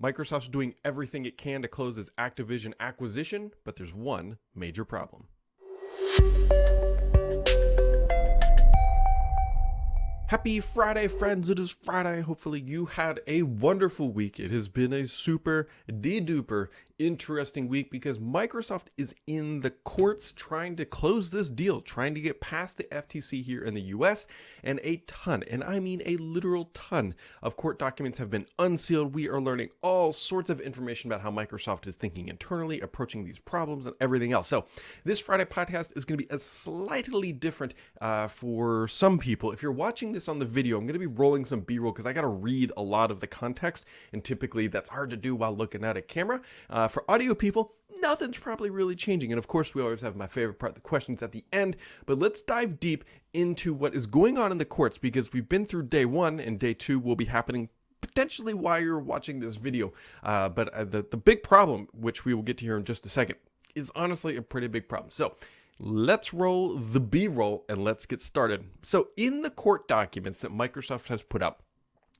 Microsoft's doing everything it can to close its Activision acquisition, but there's one major problem. Happy Friday, friends. It is Friday. Hopefully you had a wonderful week. It has been a super de-duper interesting week because Microsoft is in the courts trying to close this deal, trying to get past the FTC here in the US, and a ton, and I mean a literal ton, of court documents have been unsealed. We are learning all sorts of information about how Microsoft is thinking internally, approaching these problems, and everything else. So this Friday podcast is going to be a slightly different for some people. If you're watching this on the video, I'm going to be rolling some B-roll because I got to read a lot of the context, and typically that's hard to do while looking at a camera. For audio people, nothing's probably really changing. And of course, we always have my favorite part, the questions at the end. But let's dive deep into what is going on in the courts because we've been through day one and day two will be happening potentially while you're watching this video. But the big problem, which we will get to here in just a second, is honestly a pretty big problem. So let's roll the B-roll and let's get started. So in the court documents that Microsoft has put up,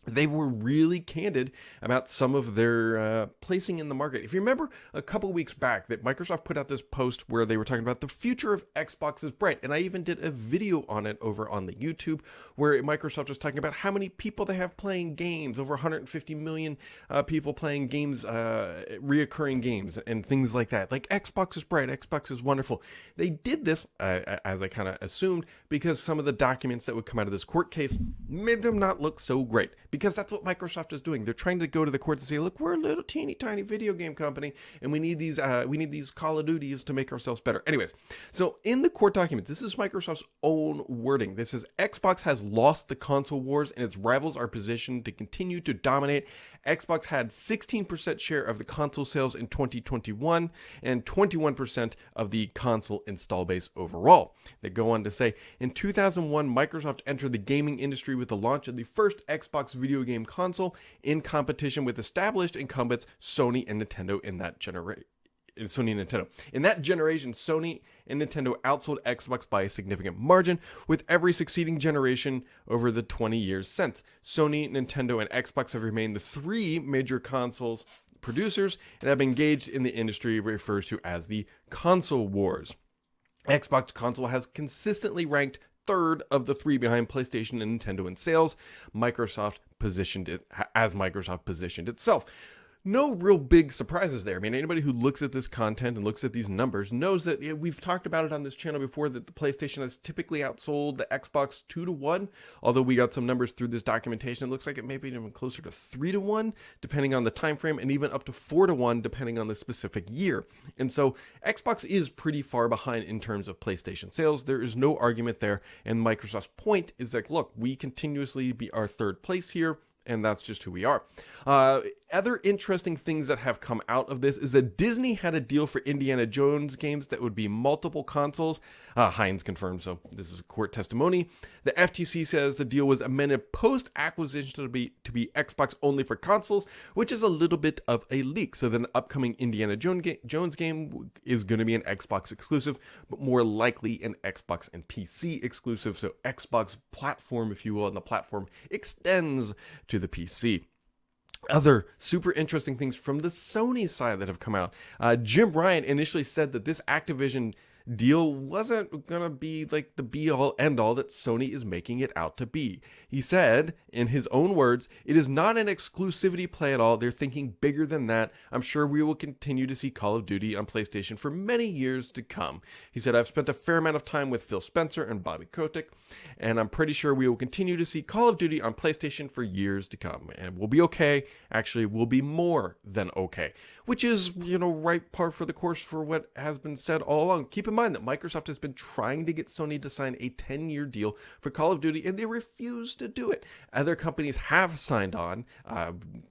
they were really candid about some of their placing in the market. If you remember a couple weeks back that Microsoft put out this post where they were talking about the future of Xbox is bright. And I even did a video on it over on the YouTube where Microsoft was talking about how many people they have playing games, over 150 million people playing games, reoccurring games and things like that. Like Xbox is bright, Xbox is wonderful. They did this, as I kind of assumed, because some of the documents that would come out of this court case made them not look so great. Because that's what Microsoft is doing. They're trying to go to the court and say, look, we're a little teeny tiny video game company and we need these Call of Duties to make ourselves better. Anyways, so in the court documents, this is Microsoft's own wording. This is Xbox has lost the console wars and its rivals are positioned to continue to dominate. Xbox had 16% share of the console sales in 2021 and 21% of the console install base overall. They go on to say, in 2001, Microsoft entered the gaming industry with the launch of the first Xbox video game console in competition with established incumbents Sony and Nintendo in that generation. In that generation, Sony and Nintendo outsold Xbox by a significant margin, with every succeeding generation over the 20 years since. Sony, Nintendo, and Xbox have remained the three major consoles producers and have engaged in the industry refers to as the console wars. Xbox console has consistently ranked third of the three behind PlayStation and Nintendo in sales. Microsoft positioned itself. No real big surprises there. I mean, anybody who looks at this content and looks at these numbers knows that we've talked about it on this channel before that the PlayStation has typically outsold the Xbox 2-1. Although we got some numbers through this documentation, it looks like it may be even closer to 3-1, depending on the time frame, and even up to 4-1, depending on the specific year. And so Xbox is pretty far behind in terms of PlayStation sales. There is no argument there. And Microsoft's point is that, look, we continuously be our third place here. And that's just who we are. Other interesting things that have come out of this is that Disney had a deal for Indiana Jones games that would be multiple consoles. Hines confirmed, so this is court testimony. The FTC says the deal was amended post-acquisition to be Xbox only for consoles, which is a little bit of a leak. So then the upcoming Indiana Jones game is going to be an Xbox exclusive, but more likely an Xbox and PC exclusive. So Xbox platform, if you will, and the platform extends to the PC. Other super interesting things from the Sony side that have come out. Jim Ryan initially said that this Activision deal wasn't gonna be like the be-all end-all that Sony is making it out to be. He said, in his own words, it is not an exclusivity play at all. They're thinking bigger than that. I'm sure we will continue to see Call of Duty on PlayStation for many years to come. He said, I've spent a fair amount of time with Phil Spencer and Bobby Kotick, and I'm pretty sure we will continue to see Call of Duty on PlayStation for years to come. And we'll be okay. Actually, we'll be more than okay. Which is, right par for the course for what has been said all along. Keep in mind that Microsoft has been trying to get Sony to sign a 10-year deal for Call of Duty, and they refuse to do it. Other companies have signed on,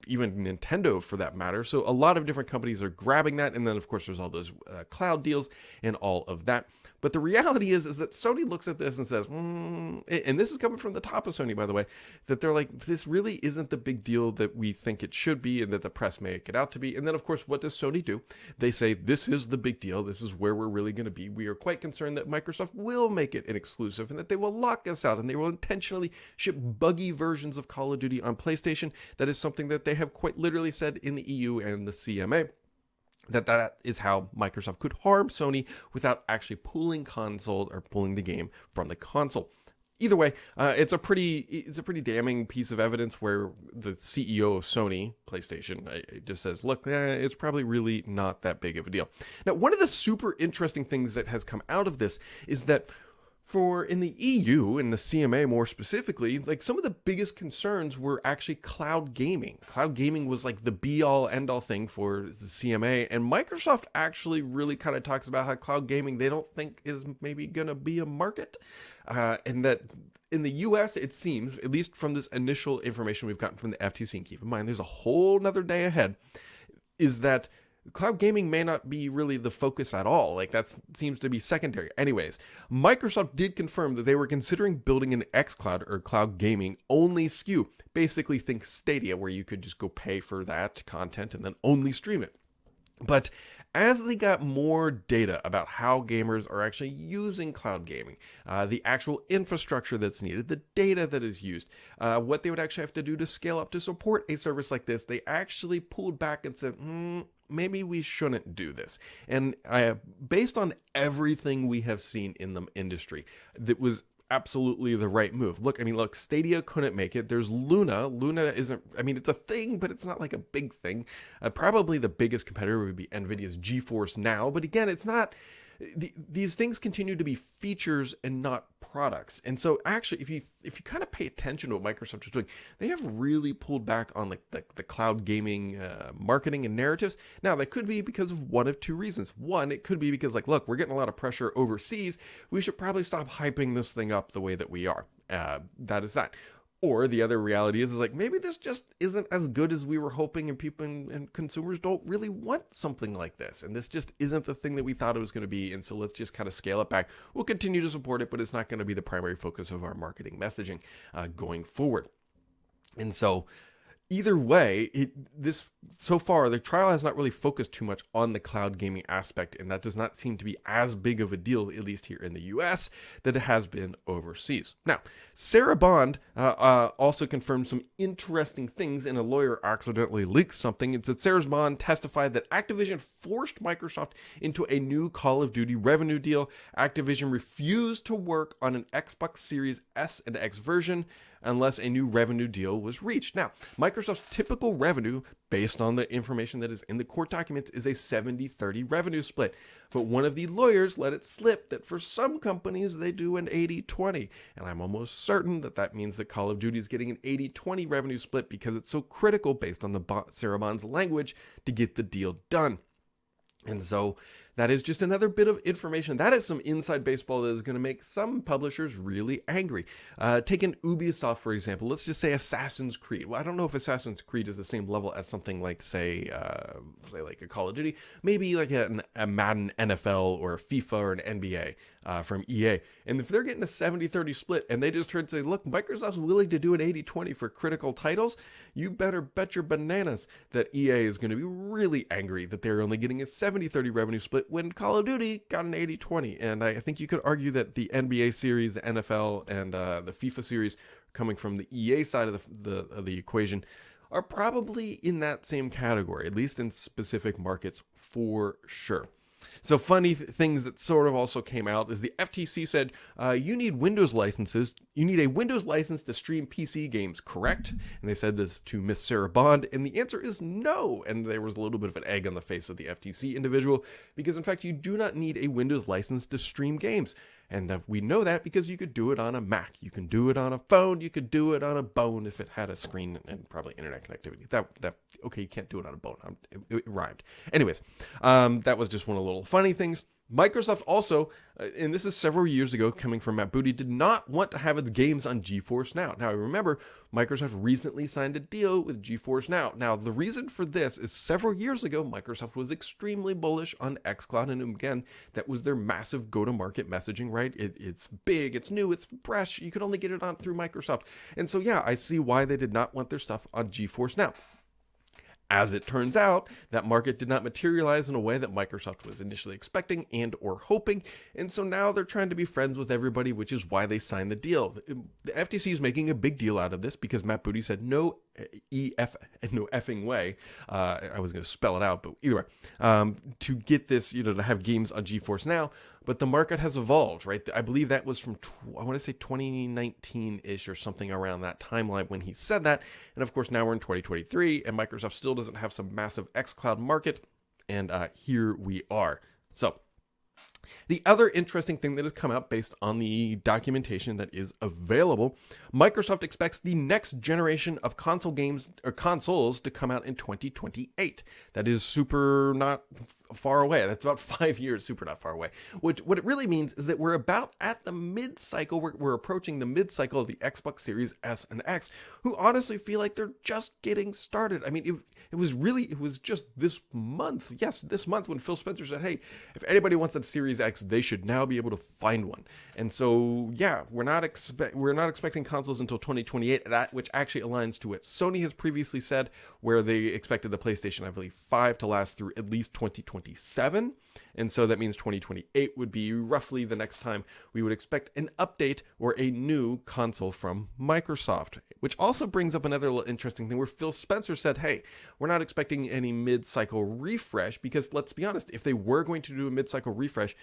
even Nintendo for that matter. So a lot of different companies are grabbing that, and then of course there's all those cloud deals and all of that. But the reality is that Sony looks at this and says, and this is coming from the top of Sony, by the way, that they're like, this really isn't the big deal that we think it should be and that the press make it out to be. And then, of course, what does Sony do? They say, this is the big deal. This is where we're really going to be. we are quite concerned that Microsoft will make it an exclusive and that they will lock us out and they will intentionally ship buggy versions of Call of Duty on PlayStation. That is something that they have quite literally said in the EU and the CMA. That is how Microsoft could harm Sony without actually pulling the game from the console. Either way, it's a pretty damning piece of evidence where the CEO of Sony PlayStation just says, look, it's probably really not that big of a deal. Now, one of the super interesting things that has come out of this is that in the EU and the CMA more specifically, like some of the biggest concerns were actually cloud gaming. Cloud gaming was like the be-all end-all thing for the CMA, and Microsoft actually really kind of talks about how cloud gaming they don't think is maybe going to be a market, and that in the US, it seems, at least from this initial information we've gotten from the FTC, and keep in mind there's a whole nother day ahead, is that cloud gaming may not be really the focus at all. Like that seems to be secondary. Anyways, Microsoft did confirm that they were considering building an xCloud or cloud gaming only SKU. Basically think Stadia, where you could just go pay for that content and then only stream it. But as they got more data about how gamers are actually using cloud gaming, the actual infrastructure that's needed, the data that is used, what they would actually have to do to scale up to support a service like this, they actually pulled back and said, maybe we shouldn't do this. And based on everything we have seen in the industry, that was absolutely the right move. Look, Stadia couldn't make it. There's Luna. Luna isn't, it's a thing, but it's not like a big thing. Probably the biggest competitor would be NVIDIA's GeForce Now. But again, it's not, these things continue to be features and not products. And so actually, if you kind of pay attention to what Microsoft is doing, they have really pulled back on the cloud gaming marketing and narratives. Now, that could be because of one of two reasons. One, it could be because look, we're getting a lot of pressure overseas. We should probably stop hyping this thing up the way that we are. That is that. Or the other reality is maybe this just isn't as good as we were hoping, and people and consumers don't really want something like this. And this just isn't the thing that we thought it was going to be. And so let's just kind of scale it back. We'll continue to support it, but it's not going to be the primary focus of our marketing messaging going forward. And so either way, so far, the trial has not really focused too much on the cloud gaming aspect, and that does not seem to be as big of a deal, at least here in the US, that it has been overseas. Now, Sarah Bond also confirmed some interesting things, and a lawyer accidentally leaked something. It said Sarah Bond testified that Activision forced Microsoft into a new Call of Duty revenue deal. Activision refused to work on an Xbox Series S and X version unless a new revenue deal was reached. Now, Microsoft's typical revenue, based on the information that is in the court documents, is a 70-30 revenue split. But one of the lawyers let it slip that for some companies, they do an 80-20. And I'm almost certain that that means that Call of Duty is getting an 80-20 revenue split because it's so critical, based on the Sarah Bond's language, to get the deal done. And so that is just another bit of information. That is some inside baseball that is going to make some publishers really angry. Take an Ubisoft, for example. Let's just say Assassin's Creed. Well, I don't know if Assassin's Creed is the same level as something like, say like a Call of Duty. Maybe like a Madden NFL or a FIFA or an NBA from EA. And if they're getting a 70-30 split and they just heard say, look, Microsoft's willing to do an 80-20 for critical titles, you better bet your bananas that EA is going to be really angry that they're only getting a 70-30 revenue split when Call of Duty got an 80-20. And I think you could argue that the NBA series, the NFL, and the FIFA series coming from the EA side of the equation are probably in that same category, at least in specific markets for sure. So funny things that sort of also came out is the FTC said, you need Windows licenses. You need a Windows license to stream PC games, correct? And they said this to Miss Sarah Bond, and the answer is no. And there was a little bit of an egg on the face of the FTC individual, because in fact, you do not need a Windows license to stream games. And we know that because you could do it on a Mac. You can do it on a phone. You could do it on a bone if it had a screen and probably internet connectivity. Okay, you can't do it on a bone. It rhymed. Anyways, that was just one of the little funny things. Microsoft also, and this is several years ago coming from Matt Booty, did not want to have its games on GeForce Now. Now, remember, Microsoft recently signed a deal with GeForce Now. Now, the reason for this is several years ago, Microsoft was extremely bullish on xCloud, and again, that was their massive go-to-market messaging, right? It's big, it's new, it's fresh, you could only get it on through Microsoft. And so, yeah, I see why they did not want their stuff on GeForce Now. As it turns out, that market did not materialize in a way that Microsoft was initially expecting and or hoping, and so now they're trying to be friends with everybody, which is why they signed the deal. The FTC is making a big deal out of this because Matt Booty said no effing way. I was going to spell it out, but either way, to get this, to have games on GeForce Now. But the market has evolved, right? I believe that was from, I want to say 2019-ish or something around that timeline when he said that. And of course, now we're in 2023 and Microsoft still doesn't have some massive xCloud market. And here we are. So the other interesting thing that has come out based on the documentation that is available, Microsoft expects the next generation of console games or consoles to come out in 2028. That is super not far away. That's about 5 years, super not far away. What it really means is that we're about at the mid-cycle. We're approaching the mid-cycle of the Xbox Series S and X, who honestly feel like they're just getting started. I mean, it was just this month. Yes, this month when Phil Spencer said, hey, if anybody wants a Series X, they should now be able to find one. And so, yeah, we're not expecting consoles until 2028, which actually aligns to what Sony has previously said, where they expected the PlayStation, I believe, 5 to last through at least 2027. And so that means 2028 would be roughly the next time we would expect an update or a new console from Microsoft, which also brings up another little interesting thing where Phil Spencer said, hey, we're not expecting any mid-cycle refresh because let's be honest, if they were going to do a mid-cycle refresh,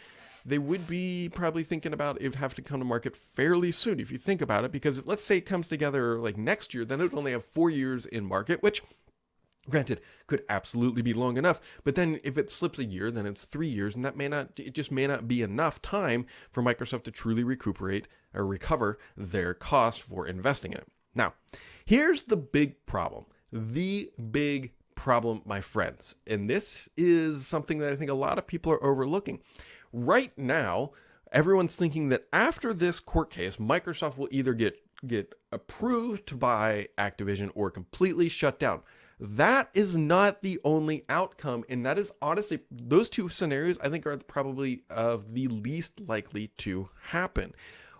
they would be probably thinking about it would have to come to market fairly soon if you think about it, because let's say it comes together like next year, then it would only have 4 years in market, which granted, could absolutely be long enough, but then if it slips a year, then it's 3 years, and it just may not be enough time for Microsoft to truly recuperate or recover their cost for investing in it. Now, here's the big problem. The big problem, my friends, and this is something that I think a lot of people are overlooking. Right now, everyone's thinking that after this court case, Microsoft will either get approved to buy Activision or completely shut down. That is not the only outcome, and that is honestly, those two scenarios I think are probably of the least likely to happen.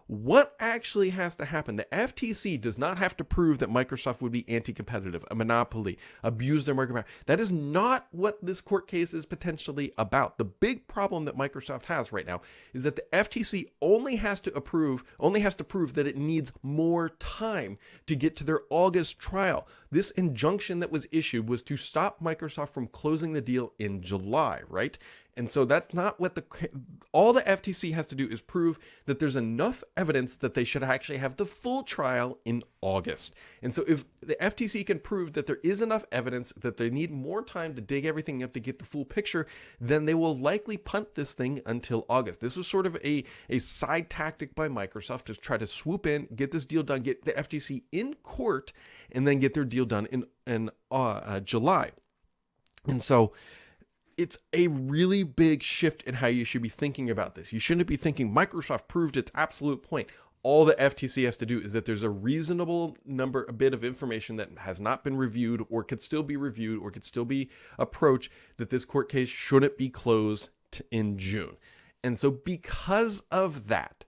What actually has to happen? The FTC does not have to prove that Microsoft would be anti-competitive, a monopoly, abuse their market power. That is not what this court case is potentially about. The big problem that Microsoft has right now is that the FTC only has to prove that it needs more time to get to their August trial. This injunction that was issued was to stop Microsoft from closing the deal in July, right? And so that's not what all the FTC has to do is prove that there's enough evidence that they should actually have the full trial in August. And so if the FTC can prove that there is enough evidence that they need more time to dig everything up to get the full picture, then they will likely punt this thing until August. This is sort of a side tactic by Microsoft to try to swoop in, get this deal done, get the FTC in court, and then get their deal done in July. And so it's a really big shift in how you should be thinking about this. You shouldn't be thinking Microsoft proved its absolute point. All the FTC has to do is that there's a reasonable a bit of information that has not been reviewed or could still be reviewed or could still be approached, that this court case shouldn't be closed in June. And so because of that,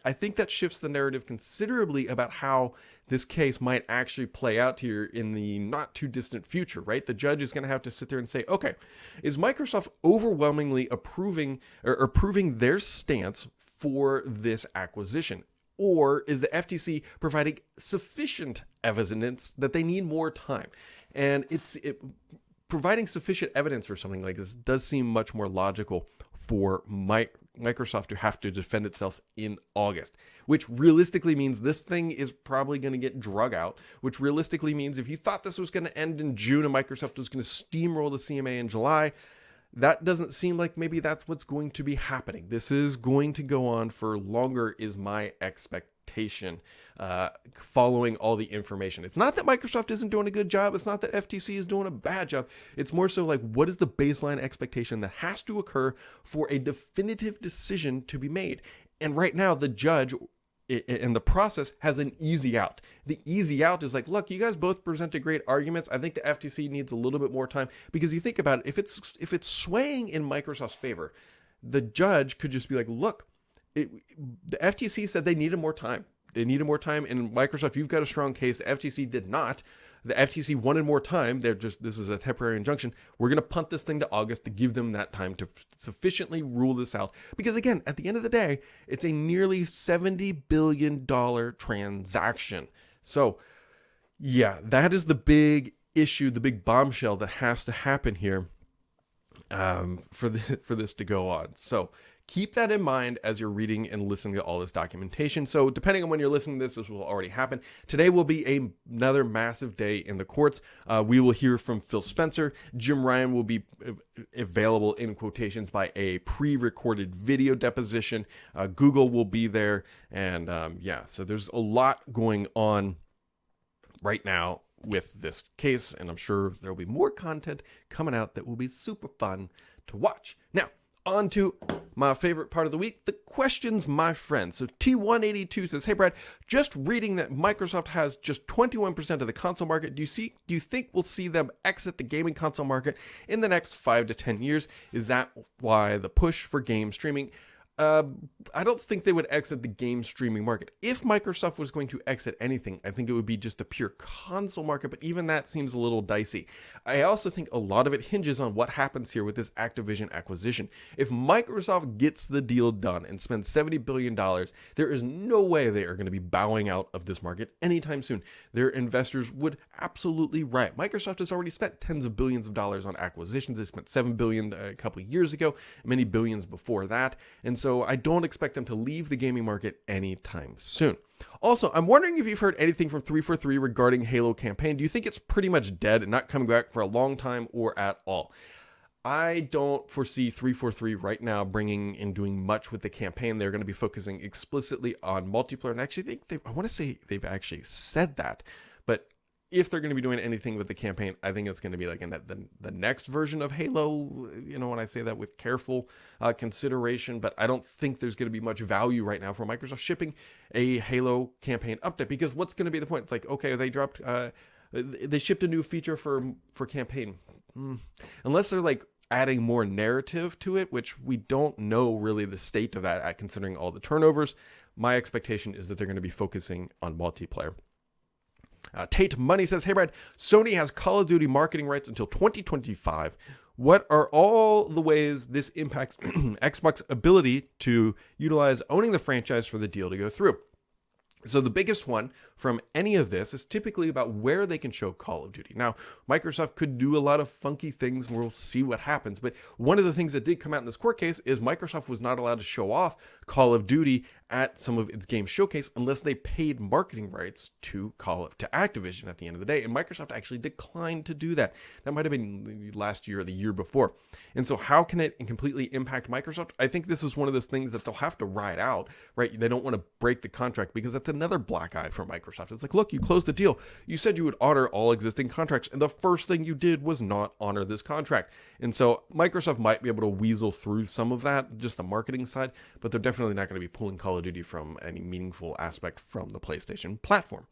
I think that shifts the narrative considerably about how this case might actually play out here in the not too distant future, right? The judge is going to have to sit there and say, okay, is Microsoft overwhelmingly approving their stance for this acquisition? Or is the FTC providing sufficient evidence that they need more time? And providing sufficient evidence for something like this does seem much more logical for Microsoft to have to defend itself in August, which realistically means this thing is probably going to get drug out, which realistically means if you thought this was going to end in June and Microsoft was going to steamroll the CMA in July, that doesn't seem like maybe that's what's going to be happening. This is going to go on for longer is my expectation, following all the information. It's not that Microsoft isn't doing a good job. It's not that FTC is doing a bad job. It's more so like, what is the baseline expectation that has to occur for a definitive decision to be made? And right now, the judge and the process has an easy out. The easy out is like, look, you guys both presented great arguments. I think the FTC needs a little bit more time, because you think about it, if it's swaying in Microsoft's favor, the judge could just be like, look, the FTC said they needed more time. They needed more time, and Microsoft, you've got a strong case. The FTC did not. the FTC wanted more time. This is a temporary injunction. We're going to punt this thing to August to give them that time to sufficiently rule this out. Because again, at the end of the day, it's a nearly $70 billion transaction. So yeah, that is the big issue, the big bombshell that has to happen here for this to go on. So keep that in mind as you're reading and listening to all this documentation. So depending on when you're listening to this will already happen. Today will be another massive day in the courts. We will hear from Phil Spencer. Jim Ryan will be available in quotations by a pre-recorded video deposition. Google will be there. And so there's a lot going on right now with this case. And I'm sure there'll be more content coming out that will be super fun to watch. Now, on to my favorite part of the week, the questions, my friends. So T182 says, hey Brad, just reading that Microsoft has just 21% of the console market. Do you think we'll see them exit the gaming console market in the next 5 to 10 years? Is that why the push for game streaming? I don't think they would exit the game streaming market. If Microsoft was going to exit anything, I think it would be just a pure console market, but even that seems a little dicey. I also think a lot of it hinges on what happens here with this Activision acquisition. If Microsoft gets the deal done and spends $70 billion, there is no way they are going to be bowing out of this market anytime soon. Their investors would absolutely riot. Microsoft has already spent tens of billions of dollars on acquisitions. They spent $7 billion a couple of years ago, many billions before that, and so I don't expect them to leave the gaming market anytime soon. Also, I'm wondering if you've heard anything from 343 regarding Halo campaign. Do you think it's pretty much dead and not coming back for a long time or at all? I don't foresee 343 right now bringing and doing much with the campaign. They're going to be focusing explicitly on multiplayer, and I actually think I want to say they've actually said that, but if they're going to be doing anything with the campaign, I think it's going to be like in the next version of Halo, when I say that with careful consideration, but I don't think there's going to be much value right now for Microsoft shipping a Halo campaign update, because what's going to be the point? It's like, okay, they shipped a new feature for campaign. Unless they're like adding more narrative to it, which we don't know really the state of that considering all the turnovers, my expectation is that they're going to be focusing on multiplayer. Tate Money says, hey Brad, Sony has Call of Duty marketing rights until 2025. What are all the ways this impacts Xbox's ability to utilize owning the franchise for the deal to go through? So the biggest one from any of this is typically about where they can show Call of Duty. Now, Microsoft could do a lot of funky things, and we'll see what happens. But one of the things that did come out in this court case is Microsoft was not allowed to show off Call of Duty at some of its game showcase unless they paid marketing rights to Activision at the end of the day. And Microsoft actually declined to do that. That might have been last year or the year before. And so how can it completely impact Microsoft? I think this is one of those things that they'll have to ride out, right? They don't want to break the contract, because that's another black eye for Microsoft. It's like, look, you closed the deal. You said you would honor all existing contracts, and the first thing you did was not honor this contract. And so Microsoft might be able to weasel through some of that, just the marketing side, but they're definitely not going to be pulling Call of Duty from any meaningful aspect from the PlayStation platform.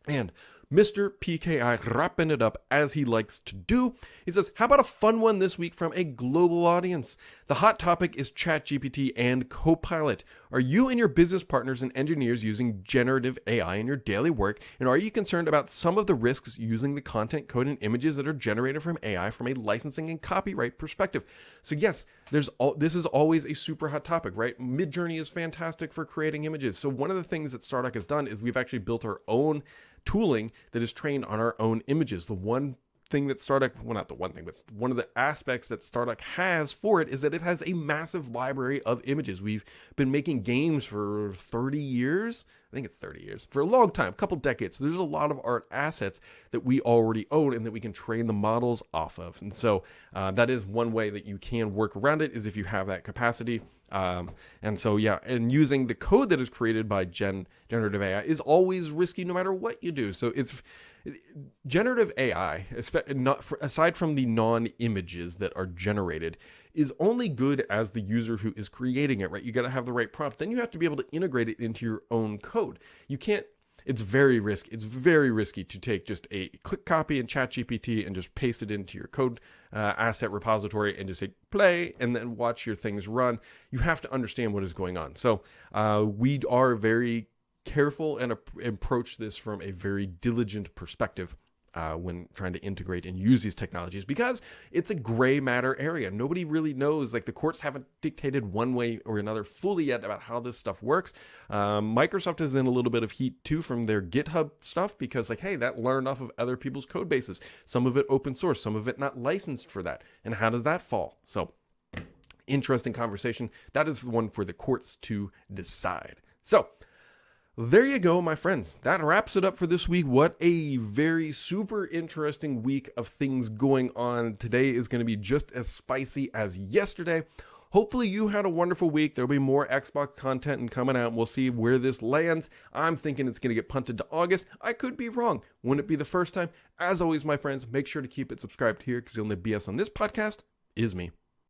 And Mr. PKI wrapping it up as he likes to do. He says, how about a fun one this week from a global audience? The hot topic is ChatGPT and Copilot. Are you and your business partners and engineers using generative AI in your daily work? And are you concerned about some of the risks using the content, code, and images that are generated from AI from a licensing and copyright perspective? So yes, this is always a super hot topic, right? Midjourney is fantastic for creating images. So one of the things that Stardock has done is we've actually built our own tooling that is trained on our own images. The one thing that Stardock, well, not the one thing, but one of the aspects that Stardock has for it is that it has a massive library of images. We've been making games for 30 years. I think it's 30 years, for a long time, a couple decades. So there's a lot of art assets that we already own and that we can train the models off of. And so that is one way that you can work around it, is if you have that capacity. And so, yeah, and using the code that is created by generative AI is always risky no matter what you do. So it's generative AI, aside from the non-images that are generated, is only good as the user who is creating it, right? You got to have the right prompt. Then you have to be able to integrate it into your own code. You can't, it's very risky to take just a click copy in ChatGPT and just paste it into your code asset repository and just say play and then watch your things run. You have to understand what is going on. So we are very careful and approach this from a very diligent perspective. when trying to integrate and use these technologies, because it's a gray matter area. Nobody really knows. Like, the courts haven't dictated one way or another fully yet about how this stuff works. Microsoft is in a little bit of heat too from their GitHub stuff, because like, hey, that learned off of other people's code bases. Some of it open source, some of it not licensed for that. And how does that fall? So interesting conversation. That is one for the courts to decide. So there you go, my friends. That wraps it up for this week. What a very super interesting week of things going on. Today is going to be just as spicy as yesterday. Hopefully you had a wonderful week. There'll be more Xbox content coming out. We'll see where this lands. I'm thinking it's going to get punted to August. I could be wrong. Wouldn't it be the first time? As always, my friends, make sure to keep it subscribed here, because the only BS on this podcast is me.